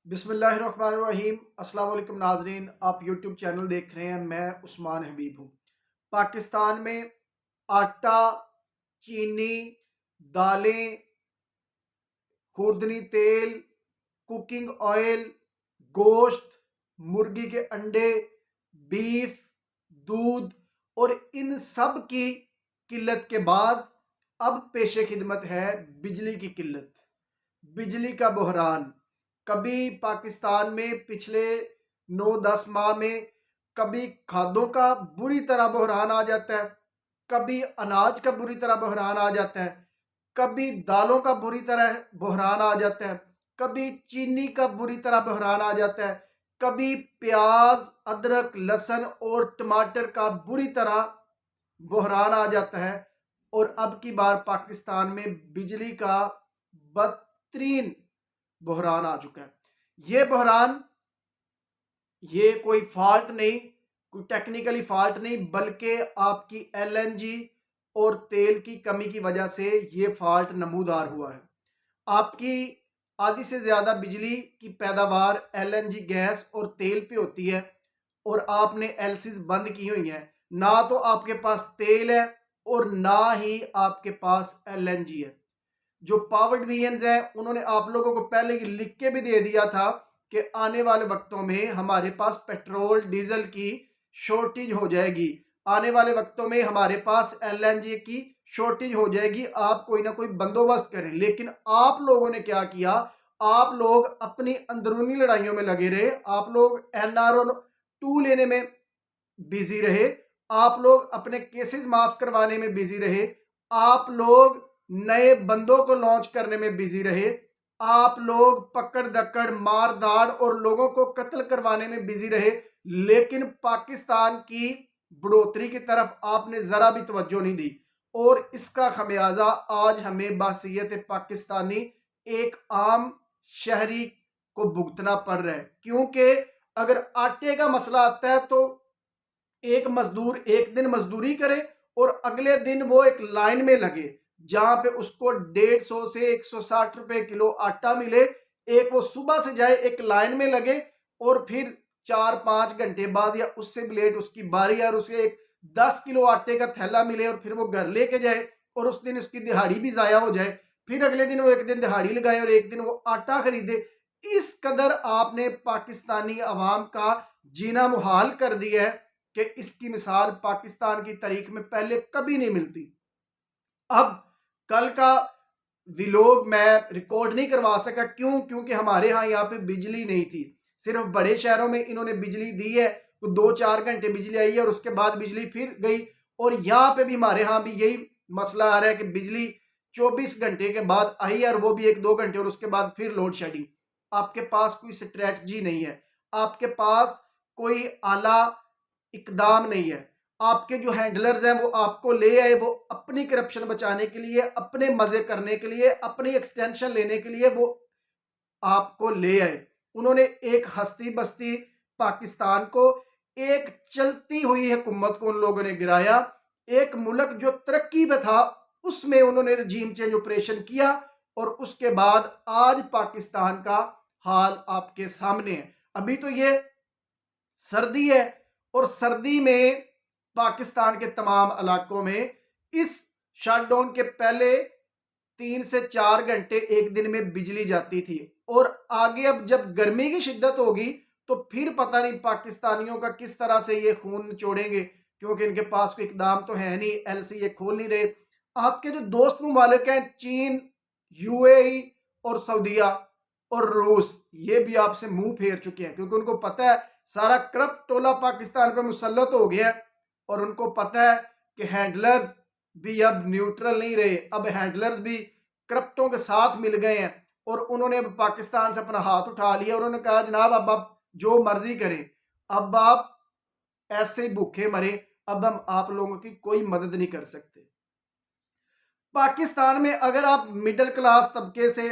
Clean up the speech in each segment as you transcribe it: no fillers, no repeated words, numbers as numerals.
बिस्मिल्लाहिर्रहमानिर्रहीम। अस्सलाम वालेकुम नाजरीन, आप यूट्यूब चैनल देख रहे हैं। मैं उस्मान हबीब हूँ। पाकिस्तान में आटा, चीनी, दालें, खुर्दनी तेल, कुकिंग ऑयल, गोश्त, मुर्गी के अंडे, बीफ, दूध और इन सब की किल्लत के बाद अब पेशे खिदमत है बिजली की किल्लत, बिजली का बहरान। कभी पाकिस्तान में पिछले 9-10 माह में कभी खादों का बुरी तरह बहरान आ जाता है, कभी अनाज का बुरी तरह बहरान आ जाता है, कभी दालों का बुरी तरह बहरान आ जाता है, कभी चीनी का बुरी तरह बहरान आ जाता है, कभी प्याज, अदरक, लहसुन और टमाटर का बुरी तरह बहरान आ जाता है। और अब की बार पाकिस्तान में बिजली का बदतरीन बहरान आ चुका है। ये बहरान, ये कोई फॉल्ट नहीं, कोई टेक्निकली फॉल्ट नहीं, बल्कि आपकी एलएनजी और तेल की कमी की वजह से ये फॉल्ट नमूदार हुआ है। आपकी आधी से ज़्यादा बिजली की पैदावार एलएनजी गैस और तेल पे होती है और आपने एलसीज बंद की हुई हैं। ना तो आपके पास तेल है और ना ही आपके पास एलएनजी है। जो पावर डिवीजन है उन्होंने आप लोगों को पहले ही लिख के भी दे दिया था कि आने वाले वक्तों में हमारे पास पेट्रोल डीजल की शॉर्टेज हो जाएगी, आने वाले वक्तों में हमारे पास एलएनजी की शॉर्टेज हो जाएगी, आप कोई ना कोई बंदोबस्त करें। लेकिन आप लोगों ने क्या किया, आप लोग अपनी अंदरूनी लड़ाइयों में लगे रहे, आप लोग एनआरओ 2 लेने में बिजी रहे, आप लोग अपने केसेस माफ करवाने में बिजी रहे, आप लोग नए बंदों को लॉन्च करने में बिजी रहे, आप लोग पकड़ दकड़ मार दाड़ और लोगों को कत्ल करवाने में बिजी रहे। लेकिन पाकिस्तान की बढ़ोतरी की तरफ आपने जरा भी तवज्जो नहीं दी और इसका खमियाजा आज हमें बासियत पाकिस्तानी एक आम शहरी को भुगतना पड़ रहा है। क्योंकि अगर आटे का मसला आता है तो एक मजदूर एक दिन मजदूरी करे और अगले दिन वो एक लाइन में लगे जहां पे उसको 150 से 160 रुपए किलो आटा मिले। एक वो सुबह से जाए एक लाइन में लगे और फिर 4-5 घंटे बाद या उससे भी लेट उसकी बारी और उसे एक 10 किलो आटे का थैला मिले और फिर वो घर लेके जाए और उस दिन उसकी दिहाड़ी भी जाया हो जाए। फिर अगले दिन वो एक दिन दिहाड़ी लगाए और एक दिन वो आटा खरीदे। इस कदर आपने पाकिस्तानी अवाम का जीना मुहाल कर दिया है कि इसकी मिसाल पाकिस्तान की तारीख में पहले कभी नहीं मिलती। अब कल का व्लॉग मैं रिकॉर्ड नहीं करवा सका, क्यों? क्योंकि हमारे यहाँ पे बिजली नहीं थी। सिर्फ बड़े शहरों में इन्होंने बिजली दी है, तो 2-4 घंटे बिजली आई है और उसके बाद बिजली फिर गई। और यहाँ पे भी हमारे यहाँ भी यही मसला आ रहा है कि बिजली 24 घंटे के बाद आई है और वो भी 1-2 घंटे और उसके बाद फिर लोड शेडिंग। आपके पास कोई स्ट्रेटजी नहीं है, आपके पास कोई आला इकदाम नहीं है। आपके जो हैंडलर्स हैं वो आपको ले आए, वो अपनी करप्शन बचाने के लिए, अपने मजे करने के लिए, अपनी एक्सटेंशन लेने के लिए वो आपको ले आए। उन्होंने एक हस्ती बस्ती पाकिस्तान को, एक चलती हुई हुकूमत को उन लोगों ने गिराया। एक मुल्क जो तरक्की पे था उसमें उन्होंने रजीम चेंज ऑपरेशन किया और उसके बाद आज पाकिस्तान का हाल आपके सामने है। अभी तो ये सर्दी है और सर्दी में पाकिस्तान के तमाम इलाकों में इस शटडाउन के पहले 3 से 4 घंटे एक दिन में बिजली जाती थी और आगे अब जब गर्मी की शिद्दत होगी तो फिर पता नहीं पाकिस्तानियों का किस तरह से ये खून निचोड़ेंगे, क्योंकि इनके पास कोई इकदाम तो है नहीं, एलसी ये खोल नहीं रहे। आपके जो दोस्त ममालिक हैं चीन, यूएई और सऊदीया और रूस, ये भी आपसे मुंह फेर चुके हैं क्योंकि उनको पता है सारा करप्ट टोला पाकिस्तान पर मुसल्लत हो गया है और उनको पता है कि हैंडलर्स भी अब न्यूट्रल नहीं रहे, अब हैंडलर्स भी करप्टों के साथ मिल गए हैं और उन्होंने अब पाकिस्तान से अपना हाथ उठा लिया। उन्होंने कहा जनाब अब आप जो मर्जी करें, अब आप ऐसे भूखे मरे, अब हम आप लोगों की कोई मदद नहीं कर सकते। पाकिस्तान में अगर आप मिडिल क्लास तबके से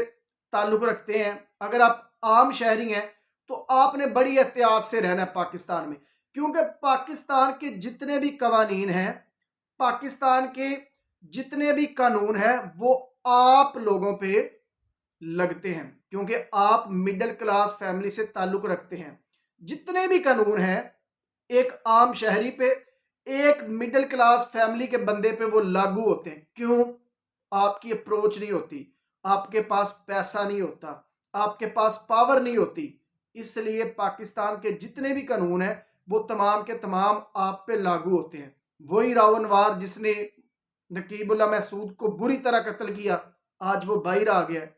ताल्लुक रखते हैं, अगर आप आम शहरी हैं, तो आपने बड़ी एहतियात से रहना है पाकिस्तान में, क्योंकि पाकिस्तान के जितने भी कवानीन हैं, पाकिस्तान के जितने भी कानून हैं वो आप लोगों पे लगते हैं। क्योंकि आप मिडिल क्लास फैमिली से ताल्लुक रखते हैं। जितने भी कानून हैं एक आम शहरी पे, एक मिडिल क्लास फैमिली के बंदे पे वो लागू होते हैं। क्यों? आपकी अप्रोच नहीं होती, आपके पास पैसा नहीं होता, आपके पास पावर नहीं होती, इसलिए पाकिस्तान के जितने भी कानून हैं वो तमाम के तमाम आप पे लागू होते हैं। वही रावणवार जिसने नकीबुल्ला महसूद को बुरी तरह कत्ल किया, आज वो बाहर आ गया है।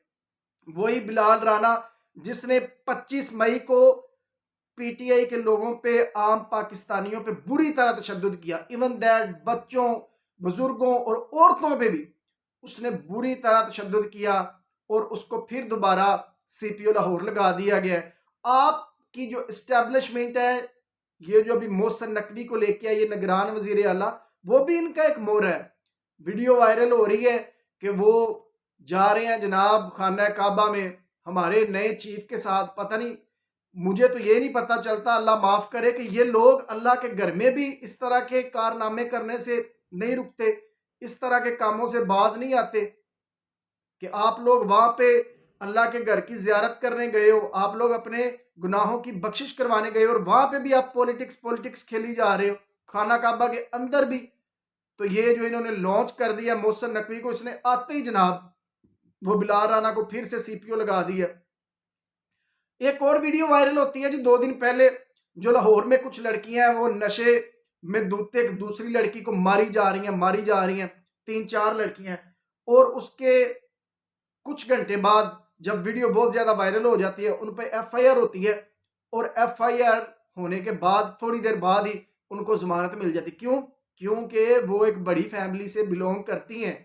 वही बिलाल राणा जिसने 25 मई को पीटीआई के लोगों पे, आम पाकिस्तानियों पे बुरी तरह तशद्दुद किया, इवन दैट बच्चों, बुजुर्गों और औरतों पे भी उसने बुरी तरह तशद्दुद किया और उसको फिर दोबारा सीपीओ लाहौर लगा दिया गया है। आपकी जो इस्टेब्लिशमेंट है, ये जो अभी मोहसिन नकवी को लेके आई, ये निगरान वजीर आला, वो भी इनका एक मोर है। वीडियो वायरल हो रही है कि वो जा रहे हैं जनाब खाना काबा में हमारे नए चीफ के साथ। पता नहीं, मुझे तो ये नहीं पता चलता, अल्लाह माफ करे, कि ये लोग अल्लाह के घर में भी इस तरह के कारनामे करने से नहीं रुकते, इस तरह के कामों से बाज नहीं आते कि आप लोग वहां पे अल्लाह के घर की जियारत करने गए हो, आप लोग अपने गुनाहों की बख्शिश करवाने गए हो और वहां पे भी आप पॉलिटिक्स पॉलिटिक्स खेली जा रहे हो, खाना काबा के अंदर भी। तो ये जो इन्होंने लॉन्च कर दिया मोहसिन नकवी को, इसने आते ही जनाब वो बिलाल राणा को फिर से सीपीओ लगा दिया। एक और वीडियो वायरल होती है जी 2 दिन पहले, जो लाहौर में कुछ लड़कियां हैं वो नशे में दूते एक दूसरी लड़की को मारी जा रही हैं, 3-4 लड़कियां। और उसके कुछ घंटे बाद जब वीडियो बहुत ज्यादा वायरल हो जाती है, उन पर एफआईआर होती है और एफआईआर होने के बाद थोड़ी देर बाद ही उनको जमानत मिल जाती। क्यों? क्योंकि वो एक बड़ी फैमिली से बिलोंग करती हैं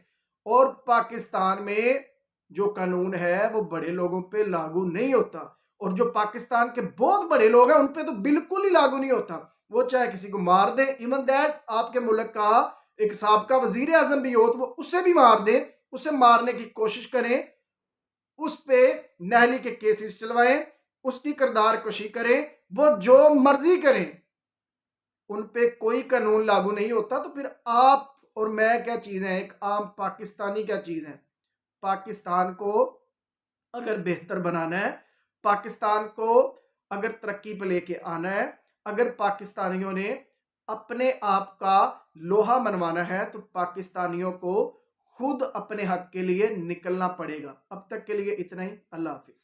और पाकिस्तान में जो कानून है वो बड़े लोगों पे लागू नहीं होता, और जो पाकिस्तान के बहुत बड़े लोग हैं उन पे तो बिल्कुल ही लागू नहीं होता। वो चाहे किसी को मार दे, इवन दैट आपके मुल्क का एक साबका वजीर आजम भी हो तो वो उसे भी मार दे, उसे मारने की कोशिश करें, उस पे नहली के केसेस चलवाएं, उसकी किरदार कशी करें, वो जो मर्जी करें, उन पे कोई कानून लागू नहीं होता। तो फिर आप और मैं क्या चीज है, एक आम पाकिस्तानी क्या चीज है? पाकिस्तान को अगर बेहतर बनाना है, पाकिस्तान को अगर तरक्की पे लेके आना है, अगर पाकिस्तानियों ने अपने आप का लोहा मनवाना है, तो पाकिस्तानियों को खुद अपने हक के लिए निकलना पड़ेगा। अब तक के लिए इतना ही। अल्लाह हाफिज।